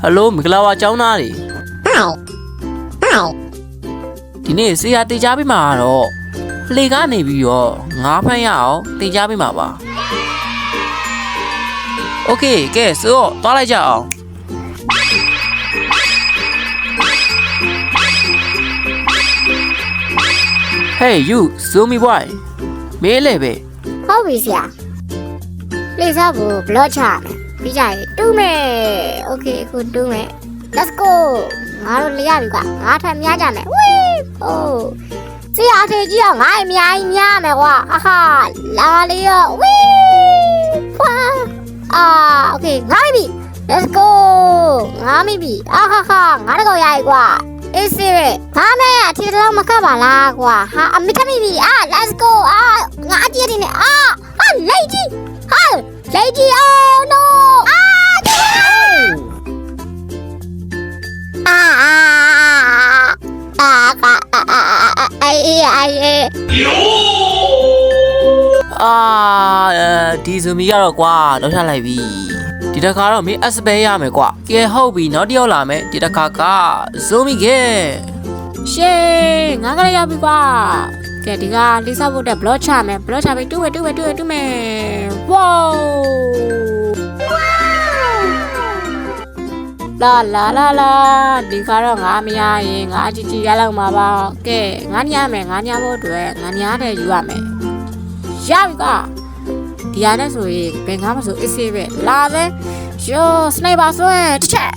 Hello မင်္ဂလာပါကျောင်းသားတွေဒီနေ့ဆရာတင်ကြားပေးမှာတော့လှေကနေပြီးတော့ငါးဖမ်းရအောင်တင်ကြားပေးမှာပါ Okay ကဲဆိုတော့သွားလိုက်ကြအောင် Hey you zoom me boy မေးလေပဲ ဟုတ်ပြီဆရာလေစားဖို့ block ချမယ်ပြီးကြရင်တူးမယ် Okay အခုတူးမယ် Let's go ငါတို့လေရပြီကွာငါထပ်များကြမယ်ဝီးဟိုးဆရာအထေကြီးကငါ့အများကြီးများမယ်ကွာဟာလာလေးရောဝီးဖွာOkay ငါမိပြီ Let's go ငါမိပြီငါတော့ရပြီကွာအေးစေးဘာမဲအထီတော့မကပါလားကွာဟာအမေထမိပြီlet's go ငါအကြည့်နေlady lady oh no ဒီဇူမီကတော့ကွာတော့ထားလိုက်ပြီဒီတစ်ခါတော့မင်း S ပဲရမယ်ကွာကဲဟုတ်ပြီနောက်တစ်ယောက်လာမယ်ဒီတစ်ခါကဇူမီကဲရှေးငါကလေးရောက်ပြီကွာကဲဒီကလေးစားဖို့တဲ့ block ချမယ် block ချပြီးတူးမယ်ဝေါလာဒီကတော့ငါမရရင်ငါကြည့်ရလောက်မှာပါကဲငါညမယ်ငါညဖို့အတွက်ငါညတဲ့ယူရမယ်ရပြီကွာဒီရတဲ့ဆိုရင်ဘယ်ငါမဆိုအစ်စေးပဲလာပဲယောစနိုက်ပါဆွဲတစ်ချက်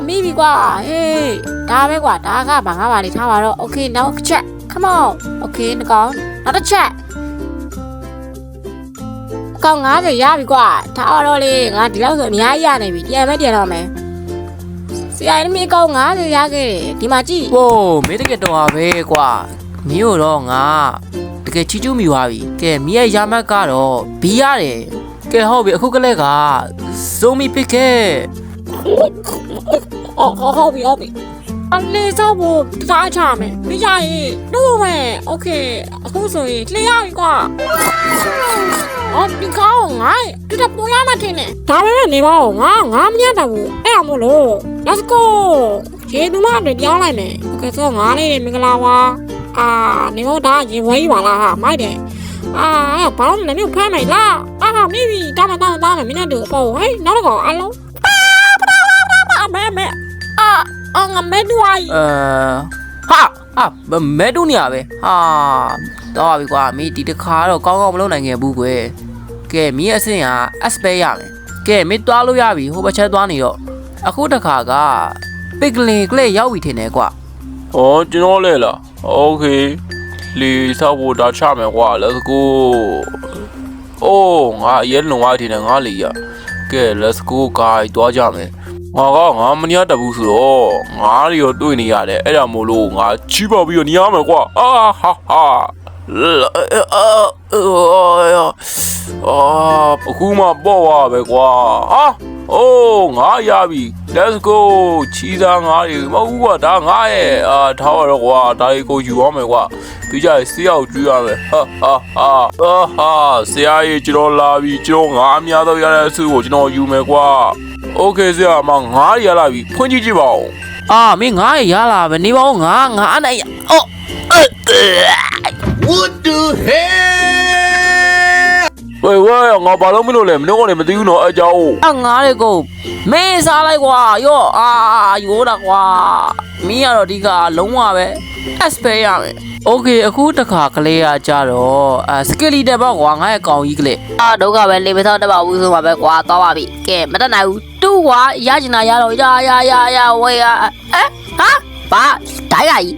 မိပြီကွာဟေးဒါပဲကွာဒါကဘာငါပါလေးထားပါတော့ Okay နောက်တစ်ချက် come on Okay နှကောင်နောက်တစ်ချက်ကောင်90ရပြီကွာထားတော့လေငါဒီလောက်ဆိုအများကြီးရနေပြီပြန်တော့မယ်ဆရာကြီးမိကောင်90ရခဲ့ဒီမှာကြည့်ဟိုးမင်းတကယ်တော့ပါပဲကွာမင်းတို့တော့ငါတကယ်ချီကျူးမိသွားပြီကဲမင်းရဲ့ရမတ်ကတော့ဘီရတယ်ကဲဟုတ်ပြီအခုကလေးကဇူမီပစ်ခဲ့ဟုတ်ပြီအနေစားဖို့စားချမယ်မရရင်တော့မယ် Okay အခုဆိုရင်လှည့်ရပြီကွာဒီကောင်ငါတူတပေါ်ရမှထင်တယ်ဒါပဲနေပါဦးငါမညတော့ဘူးအဲ့အောင်မလို့ Let's go ရေသူမတွေပြောင်းလိုက်မယ် Okay ဆိုငါလေးမင်္ဂလာပါနေတော့ဒါရေဝဲပါလားဟာမိုက်တယ်ဘာလို့လဲမြို့ဖမ်းမယ်လားမိပြီတောင်းမယ်မင်းတို့ပေါ့ဟဲ့နောက်တော့အလုံးမဲငါမဲတူအိုင်မဲတူနေရပဲတော့ပြီကွာမင်းဒီတစ်ခါတော့ကောင်းမလုပ်နိုင်ခဲ့ဘူးကွယ်ကဲမင်းအဆင့်က S ပဲရမယ်ကဲမင်းတွားလို့ရပြီဟိုဘက်ချက်သွားနေတော့အခုတစ်ခါကပစ်ကလင်ကလေးရောက်ပြီထင်တယ်ကွာကျွန်တော်လဲလား Okay လီဆောက်ဖို့ဒါချမယ်ကွာ Let's go ငါရဲလုံသွားထင်တယ်ငါလီရကဲ Let's go guys တွားကြမယ်ငါမညတဘူးဆိုတော့ငါတွေရောတွေ့နေရတယ်အဲ့ဒါမို့လို့ငါချီးပေါပြီးတော့ညရမယ်ကွာအခုမှပေါ့သွားပဲကွာငါရပြီ Let's go ချီးစားငါတွေမဟုတ်ဘူးကွာဒါငါရဲ့ထားရတော့ကွာဒါကိုယူရမယ်ကွာပြီးကြရင်ဆေးရောက်ကျွေးရမယ်ဆရာကြီးကျွန်တော်လာပြီကျွန်တော်ငါအများတော့ရတဲ့အစုကိုကျွန်တော်ယူမယ်ကွာOkay ဆရာမငါးရလာပြီဖွင့်ကြည့်ပါဦးမင်းငါးရလာပဲနေပါဦးငါနဲ့What the hell ဝေးငါဘာလို့မလို့လဲမင်းကနေမသိဘူးနော်အကြောင်းငါးတွေကိုမင်းစားလိုက်ကွာရောရိုးတာကွာမင်းကတော့ဒီကလုံးဝပဲ S ပဲရမယ်Okay အခုတခါကလေးကကြတော့စကီလီတက်ပေါ့ကွာငါရဲ့ကောင်ကြီးကလေးဒုက္ခပဲလေမသောတက်ပါဘူးဆိုမှာပဲကွာသွားပါပြီကဲမတက်နိုင်ဘူးတူကွာရချင်တာရတော့ရဝေးဘာဒိုင်းကြီး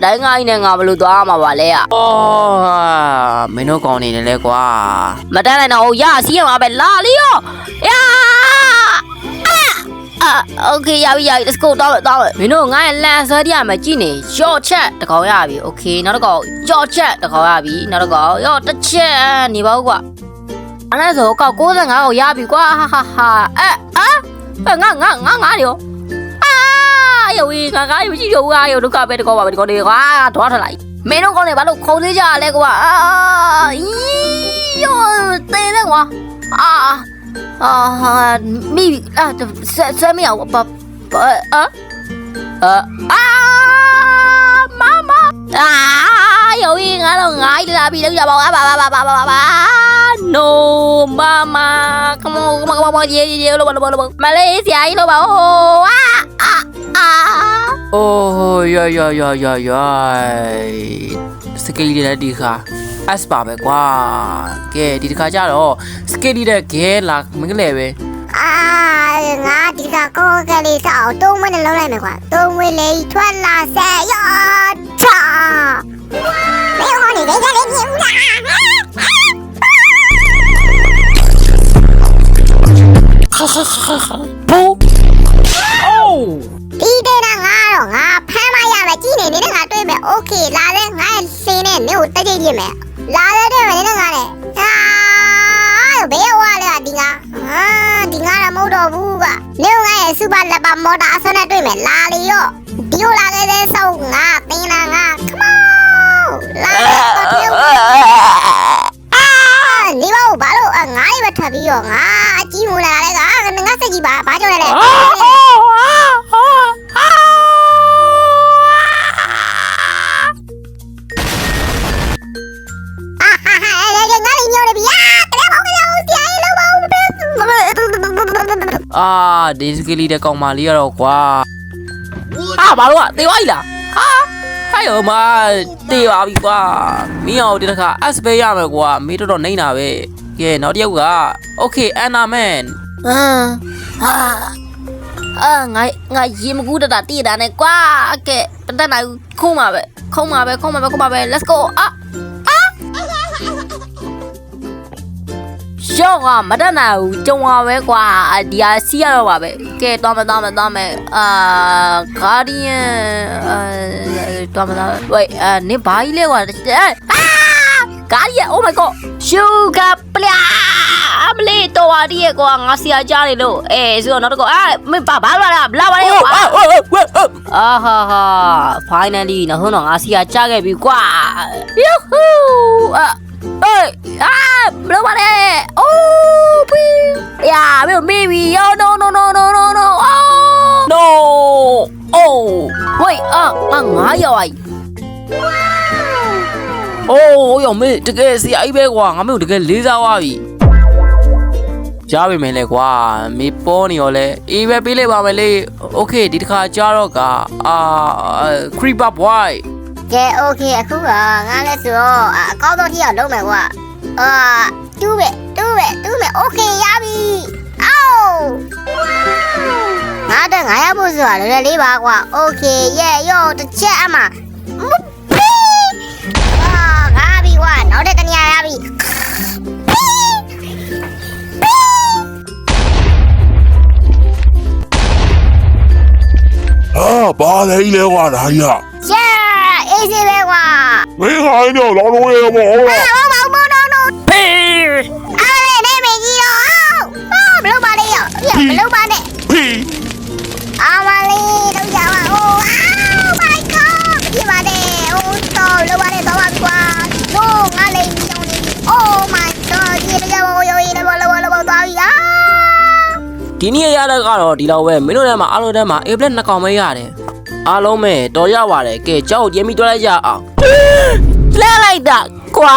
ဒိုင်းကြီးနဲ့ငါဘယ်လိုသွားမှာပါလဲမင်းတို့ကောင်းနေတယ်လေကွာမတက်နိုင်တော့ရစီးရမှာပဲလာလီရောOkay ရပြီ Let's go တော့မင်းတို့ငါ့ရဲ့လန်ဆွဲတရားမှာကြည့်နေရော့ချက်တကောင်ရပြီ Okay နောက်တစ်ကောင်ရော့ချက်တကောင်ရပြီနောက်တစ်ကောင်ရော့တစ်ချက်နေပါဦးကွာအဲ့ဒါဆိုကောက်65ကိုရပြီကွာငါရောရုပ်ကြီးငါမရှိတော့ဘူးရုပ်ဒုက္ခပဲတကောင်ပါပဲဒီကောင်တွေကွာထွားထလိုက်မင်းတို့ကောင်တွေဘာလို့ခုံသေးကြလဲကွာယောသေတယ်ကွာ မိဆွဲမရဘူးမမယောကြီးငါတော့ငါးလာပြီးလောက်ကြပါဘာ no mama come on ရေလို့မလေးဆရာကြီးလို့ပါဟိုအိုးရစကေလီတဲ့ဒီခါ S ပါပဲကွာကဲဒီတစ်ခါကျတော့စကေလီတဲ့ဂဲလာမင်းကလေးပဲငါဒီကကိုကလေးစောက်တုံးမနဲ့လုံးလိုက်မယ်ကွာတုံးဝေးလေးထွက်လာဆက်ရောချာမင်းဟောနေကြလေးမြင်ဦးလားဘူအိုးဒီတဲ့ငါတော့ငါဖမ်းမရပဲကြီးနေနေငါတွေ့မယ်โอเคလာတဲ့ငါစင်းနဲ့နေကိုတက်ကြည့်ပြမယ်လာတဲ့မယ်နေငါနဲ့ဘယ်ဝါလဲဒီငါတော့မဟုတ်တော့ဘူးကနေငါရဲ့စူပါလက်ပါမော်တာအစနဲ့တွေ့မယ်လာလီရောဒီလိုလာခဲ့တဲ့ဆောက်ငါတင်းလာငါ come on လာနေဘာလို့ငါ့ပဲထွက်ပြီးတော့ငါအကြီးမူလာတဲ့ကငါစက်ကြီးပါဘာကြောင့်လဲဒီစကလီတဲ့ကောင်မလေးရတော့ကွာဘာလို့တေးသွားပြီလားဟဲ့ရောမတေးပါပြီကွာမင်းအောင်ဒီတစ်ခါ S ပဲရမယ်ကွာမင်းတော်နေတာပဲကဲနောက်တစ်ယောက်ကโอเคအန်နာမန်ငါရေမကူးတတာတည်တာနဲ့ကွာကဲတတ်နိုင်ခုံးပါပဲlet's go ရောကမတတ်နိုင်ဘူးကြုံပါပဲကွာဒီဟာစီးရတော့ပါပဲကဲသွားမယ်ဂါဒီယန်သွားမယ်ဝေးနေဘာကြီးလဲကွာဂါဒီယန် oh my god ရှူကပလာမလေးတော်ပါဒီရဲ့ကွာငါစီးရကြားနေလို့ဆိုတော့နောက်တော့မင်းဘာလာဘလာပါလေကွာဟာ finally နောက်ဆုံးတော့ငါစီးရကြားခဲ့ပြီကွာ Yoo-hoo ဘလို့ပါလေအိုးပီယာmaybe no wait ငါရောက် အိုးရောမေတကယ်စီအိုက်ပဲကွာငါမျိုးတကယ်လေးစားသွားပြီရပါမယ်လေကွာမေပေါ်နေရောလဲအေးပဲပေးလိုက်ပါမယ်လေโอเคဒီတစ်ခါကြားတော့ကcreeper boy ကဲโอเคအခုကငါလဲဆိုတော့အကောင်းဆုံးထိအောင်လုပ်မယ်ကွာတူးမယ်โอเคရပြီအော်ငါတော့ငါရဖို့ဆိုတာလွယ်လေးပါကွာโอเคရောတစ်ချက်အမငါပြီကွာနောက်တဲ့တနေရာရပြီဘာလဲလဲကွာဒါကြီးအေးစေးပဲကွာမင်းခိုင်းတော့လောင်းလို့ရပါဘောလားဖေးအားလေနေမကြီးတော့ဘလို့ပါလေရောဘလို့ပါနဲ့ဖေးအားမလေးတော့ကြပါဦး my god ဒီပါတဲ့တော့လို့ပါနဲ့တော့ပါကွာတို့ငါလေးညောင်းနေ oh my god ဒီလည်းရောလောသွားပြီဒီနေ့ရတဲ့ကတော့ဒီလောက်ပဲမင်းတို့ထဲမှာအားလုံးထဲမှာ A+ 2 ကောင်ပဲရတယ်အားလုံးပဲတော်ရပါတယ်ကဲကြောက်ရင်းပြီးတွဲလိုက်ကြအောင်လဲလိုက်တာကွာ